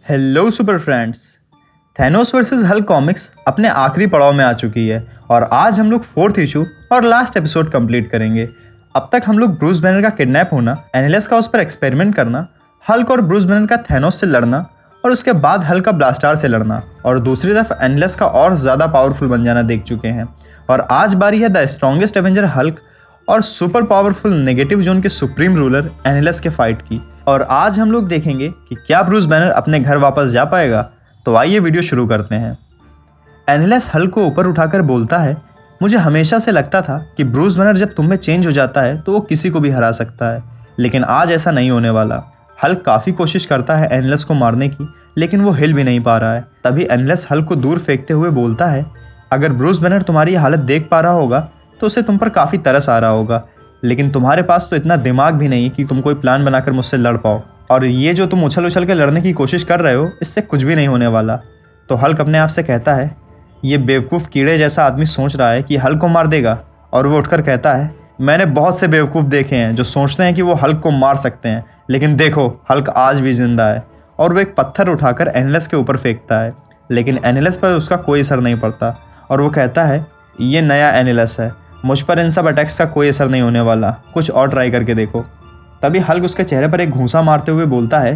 Hello super friends. Thanos versus Hulk comics अपने आखिरी पड़ाव में आ चुकी है और आज हम लोग 4th इशू और लास्ट एपिसोड कंप्लीट करेंगे। अब तक हम लोग ब्रूस बैनर का किडनैप होना, एनिलस का उस पर एक्सपेरिमेंट करना, हल्क और ब्रूस बैनर का थैनोस से लड़ना और उसके बाद हल्क का ब्लास्टार से लड़ना और दूसरी तरफ एनिलस का और ज़्यादा पावरफुल बन जाना देख चुके हैं। और आज बारी है द स्ट्रॉन्गेस्ट एवेंजर हल्क और सुपर पावरफुल नेगेटिव जोन के सुप्रीम रूलर एनिलस के फाइट की। और आज हम लोग देखेंगे कि क्या ब्रूस बैनर अपने घर वापस जा पाएगा। तो आइए वीडियो शुरू करते हैं। एनिलस हल्क को ऊपर उठाकर बोलता है, मुझे हमेशा से लगता था कि ब्रूस बैनर जब तुम में चेंज हो जाता है तो वो किसी को भी हरा सकता है, लेकिन आज ऐसा नहीं होने वाला। हल्क काफ़ी कोशिश करता है एनिलस को मारने की, लेकिन वो हिल भी नहीं पा रहा है। तभी एनिलस हल्क को दूर फेंकते हुए बोलता है, अगर ब्रूस बैनर तुम्हारी हालत देख पा रहा होगा तो उसे तुम पर काफ़ी तरस आ रहा होगा, लेकिन तुम्हारे पास तो इतना दिमाग भी नहीं कि तुम कोई प्लान बनाकर मुझसे लड़ पाओ। और ये जो तुम उछल उछल के लड़ने की कोशिश कर रहे हो, इससे कुछ भी नहीं होने वाला। तो हल्क अपने आप से कहता है, ये बेवकूफ़ कीड़े जैसा आदमी सोच रहा है कि हल्क को मार देगा। और वो उठकर कहता है, मैंने बहुत से बेवकूफ़ देखे हैं जो सोचते हैं कि वो हल्क को मार सकते हैं, लेकिन देखो हल्क आज भी जिंदा है। और वो एक पत्थर उठाकर एनिलस के ऊपर फेंकता है, लेकिन एनिलस पर उसका कोई असर नहीं पड़ता। और वो कहता है, ये नया एनिलस है, मुझ पर इन सब अटैक्स का कोई असर नहीं होने वाला, कुछ और ट्राई करके देखो। तभी हल्क उसके चेहरे पर एक घूंसा मारते हुए बोलता है,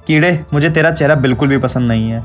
कीड़े मुझे तेरा चेहरा बिल्कुल भी पसंद नहीं है।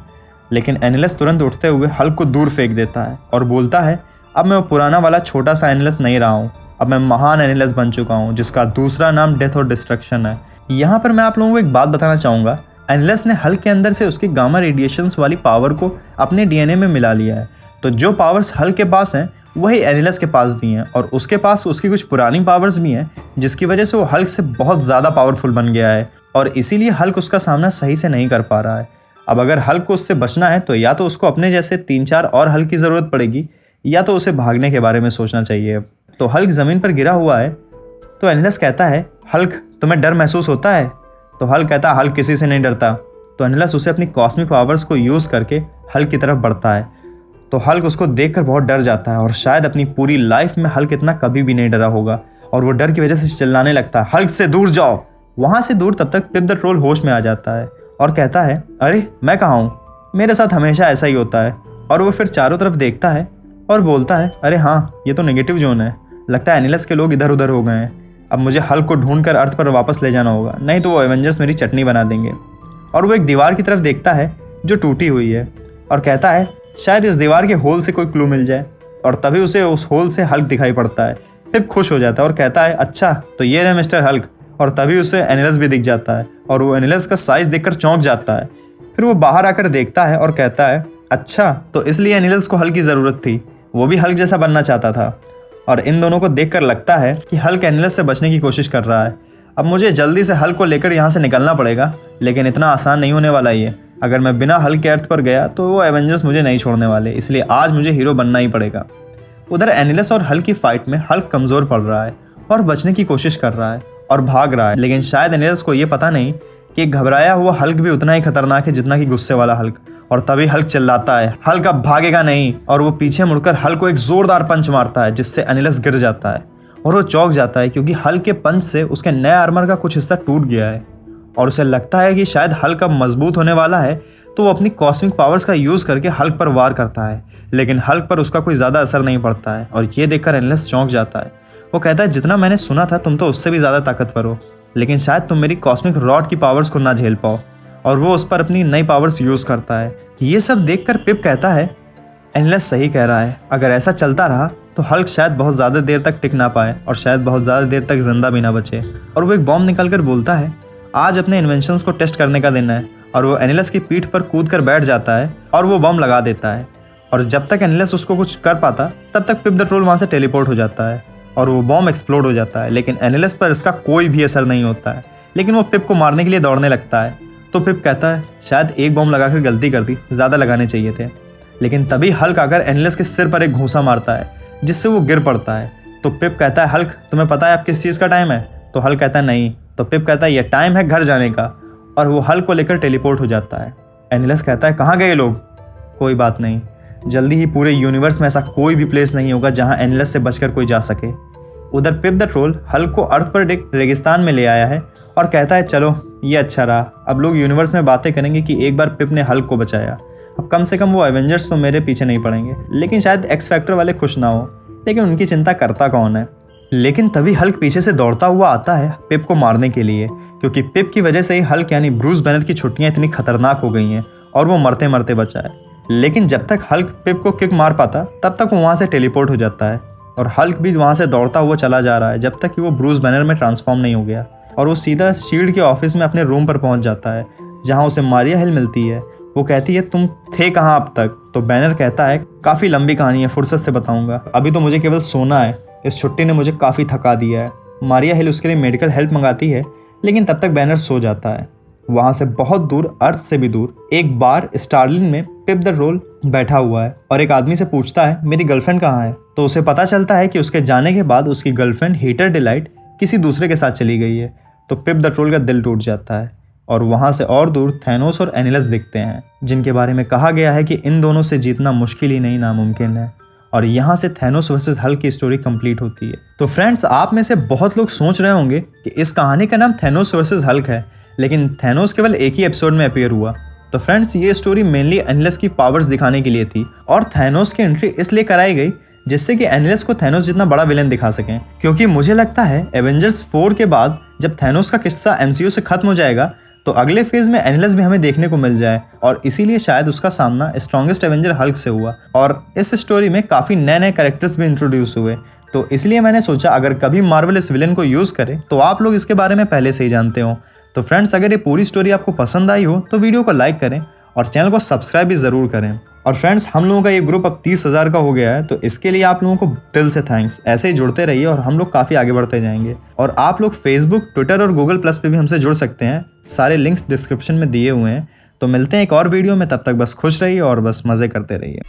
लेकिन एनिलस तुरंत उठते हुए हल्क को दूर फेंक देता है और बोलता है, अब मैं वो पुराना वाला छोटा सा एनिलस नहीं रहा हूँ, अब मैं महान एनिलस बन चुका हूँ जिसका दूसरा नाम डेथ और डिस्ट्रक्शन है। यहाँ पर मैं आप लोगों को एक बात बताना चाहूँगा, एनिलस ने हल्क के अंदर से उसकी गामा रेडिएशंस वाली पावर को अपने डीएनए में मिला लिया है। तो जो पावर्स हल्क के पास हैं वही एनिलस के पास भी हैं, और उसके पास उसकी कुछ पुरानी पावर्स भी हैं जिसकी वजह से वो हल्क से बहुत ज़्यादा पावरफुल बन गया है, और इसीलिए हल्क उसका सामना सही से नहीं कर पा रहा है। अब अगर हल्क को उससे बचना है तो या तो उसको अपने जैसे 3-4 और हल्क की ज़रूरत पड़ेगी, या तो उसे भागने के बारे में सोचना चाहिए। तो हल्क ज़मीन पर गिरा हुआ है तो एनिलस कहता है, हल्क तुम्हें डर महसूस होता है? तो हल्क कहता है, हल्क किसी से नहीं डरता। तो एनिलस उसे अपनी कॉस्मिक पावर्स को यूज़ करके हल्क की तरफ बढ़ता है। तो हल्क उसको देखकर बहुत डर जाता है, और शायद अपनी पूरी लाइफ में हल्क इतना कभी भी नहीं डरा होगा, और वो डर की वजह से चिल्लाने लगता है, हल्क से दूर जाओ। वहाँ से दूर तब तक पिप द ट्रोल होश में आ जाता है और कहता है, अरे मैं कहाँ हूँ, मेरे साथ हमेशा ऐसा ही होता है। और वो फिर चारों तरफ देखता है और बोलता है, अरे हाँ ये तो नेगेटिव जोन है, लगता है एनिलस के लोग इधर उधर हो गए हैं। अब मुझे हल्क को ढूंढ कर अर्थ पर वापस ले जाना होगा, नहीं तो वो एवेंजर्स मेरी चटनी बना देंगे। और वो एक दीवार की तरफ देखता है जो टूटी हुई है और कहता है, शायद इस दीवार के होल से कोई क्लू मिल जाए। और तभी उसे उस होल से हल्क दिखाई पड़ता है। पिप खुश हो जाता है और कहता है, अच्छा तो ये रहे मिस्टर हल्क। और तभी उसे एनिलस भी दिख जाता है और वो एनिलस का साइज देखकर चौंक जाता है। फिर वो बाहर आकर देखता है और कहता है, अच्छा तो इसलिए एनिलस को हल्क की ज़रूरत थी, वो भी हल्क जैसा बनना चाहता था। और इन दोनों को देखकर लगता है कि हल्क एनिलस से बचने की कोशिश कर रहा है। अब मुझे जल्दी से हल्क को लेकर यहाँ से निकलना पड़ेगा, लेकिन इतना आसान नहीं होने वाला ये। अगर मैं बिना हल्क के अर्थ पर गया तो वो एवेंजर्स मुझे नहीं छोड़ने वाले, इसलिए आज मुझे हीरो बनना ही पड़ेगा। उधर एनिलस और हल्क की फाइट में हल्क कमज़ोर पड़ रहा है और बचने की कोशिश कर रहा है और भाग रहा है, लेकिन शायद एनिलस को ये पता नहीं कि घबराया हुआ हल्क भी उतना ही खतरनाक है जितना कि गुस्से वाला हल्क। और तभी हल्क चिल्लाता है, हल्क अब भागेगा नहीं। और वो पीछे मुड़कर हल्क को एक ज़ोरदार पंच मारता है जिससे एनिलस गिर जाता है और वो चौंक जाता है, क्योंकि हल्क के पंच से उसके नए आर्मर का कुछ हिस्सा टूट गया है। और उसे लगता है कि शायद हल्क अब मजबूत होने वाला है, तो वो अपनी कॉस्मिक पावर्स का यूज़ करके हल्क पर वार करता है, लेकिन हल्क पर उसका कोई ज़्यादा असर नहीं पड़ता है। और ये देखकर एनिलस चौंक जाता है। वो कहता है, जितना मैंने सुना था तुम तो उससे भी ज़्यादा ताकतवर हो, लेकिन शायद तुम मेरी कॉस्मिक रॉड की पावर्स को ना झेल पाओ। और वो उस पर अपनी नई पावर्स यूज़ करता है। ये सब देखकर पिप कहता है, एनिलस सही कह रहा है, अगर ऐसा चलता रहा तो हल्क शायद बहुत ज़्यादा देर तक टिक ना पाए और शायद बहुत ज़्यादा देर तक जिंदा भी ना बचे। और वो एक बॉम्ब निकल कर बोलता है, आज अपने इन्वेंशंस को टेस्ट करने का दिन है। और वो एनिलस की पीठ पर कूद कर बैठ जाता है और वो बम लगा देता है। और जब तक एनिलस उसको कुछ कर पाता तब तक पिप द ट्रोल वहाँ से टेलीपोर्ट हो जाता है और वो बॉम्ब एक्सप्लोड हो जाता है, लेकिन एनिलस पर इसका कोई भी असर नहीं होता है। लेकिन वो पिप को मारने के लिए दौड़ने लगता है। तो पिप कहता है, शायद एक बॉम्ब लगाकर गलती कर दी, ज़्यादा लगाने चाहिए थे। लेकिन तभी हल्क आकर एनिलस के सिर पर एक घूंसा मारता है जिससे वो गिर पड़ता है। तो पिप कहता है, हल्क तुम्हें पता है अब किस चीज़ का टाइम है? तो हल्क कहता है, नहीं। तो पिप कहता है, यह टाइम है घर जाने का। और वो हल्क को लेकर टेलीपोर्ट हो जाता है। एनिलस कहता है, कहाँ गए लोग? कोई बात नहीं, जल्दी ही पूरे यूनिवर्स में ऐसा कोई भी प्लेस नहीं होगा जहाँ एनिलस से बचकर कोई जा सके। उधर पिप द ट्रोल हल्क को अर्थ पर एक रेगिस्तान में ले आया है और कहता है चलो ये अच्छा रहा, अब लोग यूनिवर्स में बातें करेंगे कि एक बार पिप ने हल्क को बचाया, अब कम से कम वो एवेंजर्स तो मेरे पीछे नहीं पड़ेंगे। लेकिन शायद एक्स फैक्टर वाले खुश ना हो, लेकिन उनकी चिंता करता कौन है। लेकिन तभी हल्क पीछे से दौड़ता हुआ आता है पिप को मारने के लिए, क्योंकि पिप की वजह से ही हल्क यानी ब्रूस बैनर की छुट्टियां इतनी खतरनाक हो गई हैं और वो मरते मरते बचा है। लेकिन जब तक हल्क पिप को किक मार पाता तब तक वो वहाँ से टेलीपोर्ट हो जाता है और हल्क भी वहाँ से दौड़ता हुआ चला जा रहा है जब तक कि वो ब्रूस बैनर में ट्रांसफॉर्म नहीं हो गया। और वो सीधा शील्ड के ऑफिस में अपने रूम पर पहुंच जाता है जहां उसे मारिया हिल मिलती है। वो कहती है तुम थे कहाँ अब तक? तो बैनर कहता है काफ़ी लंबी कहानी है, फुर्सत से बताऊंगा, अभी तो मुझे केवल सोना है, इस छुट्टी ने मुझे काफ़ी थका दिया है। मारिया हिल उसके लिए मेडिकल हेल्प मंगाती है, लेकिन तब तक बैनर सो जाता है। वहाँ से बहुत दूर, अर्थ से भी दूर, एक बार स्टारलिन में पिप द रोल बैठा हुआ है और एक आदमी से पूछता है मेरी गर्लफ्रेंड कहाँ है। तो उसे पता चलता है कि उसके जाने के बाद उसकी गर्लफ्रेंड हीटर डिलाइट किसी दूसरे के साथ चली गई है। तो पिप द ट्रोल का दिल टूट जाता है और वहाँ से और दूर थैनोस और एनिलस दिखते हैं, जिनके बारे में कहा गया है कि इन दोनों से जीतना मुश्किल ही नहीं नामुमकिन है। और यहाँ से थैनोस वर्सेस हल्क की स्टोरी कंप्लीट होती है। तो फ्रेंड्स, आप में से बहुत लोग सोच रहे होंगे कि इस कहानी का नाम थैनोस वर्सेस हल्क है, लेकिन थैनोस केवल एक ही एपिसोड में अपीयर हुआ। तो फ्रेंड्स, ये स्टोरी मेनली एनिलस की पावर्स दिखाने के लिए थी और थैनोस की एंट्री इसलिए कराई गई जिससे कि एनिलस को थैनोस जितना बड़ा विलेन दिखा सकें। क्योंकि मुझे लगता है एवेंजर्स 4 के बाद जब थैनोस का किस्सा MCU से खत्म हो जाएगा तो अगले फेज में एनिलस भी हमें देखने को मिल जाए और इसीलिए शायद उसका सामना स्ट्रॉन्गेस्ट एवेंजर हल्क से हुआ। और इस स्टोरी में काफ़ी नए नए कैरेक्टर्स भी इंट्रोड्यूस हुए। तो इसलिए मैंने सोचा अगर कभी मार्वल इस विलेन को यूज़ करे तो आप लोग इसके बारे में पहले से ही जानते हो। तो फ्रेंड्स, अगर ये पूरी स्टोरी आपको पसंद आई हो तो वीडियो को लाइक करें और चैनल को सब्सक्राइब भी ज़रूर करें। और फ्रेंड्स, हम लोगों का ये ग्रुप अब 30,000 का हो गया है, तो इसके लिए आप लोगों को दिल से थैंक्स। ऐसे ही जुड़ते रहिए और हम लोग काफ़ी आगे बढ़ते जाएंगे। और आप लोग फेसबुक, ट्विटर और गूगल प्लस पे भी हमसे जुड़ सकते हैं, सारे लिंक्स डिस्क्रिप्शन में दिए हुए हैं। तो मिलते हैं एक और वीडियो में, तब तक बस खुश रहिए और बस मज़े करते रहिए।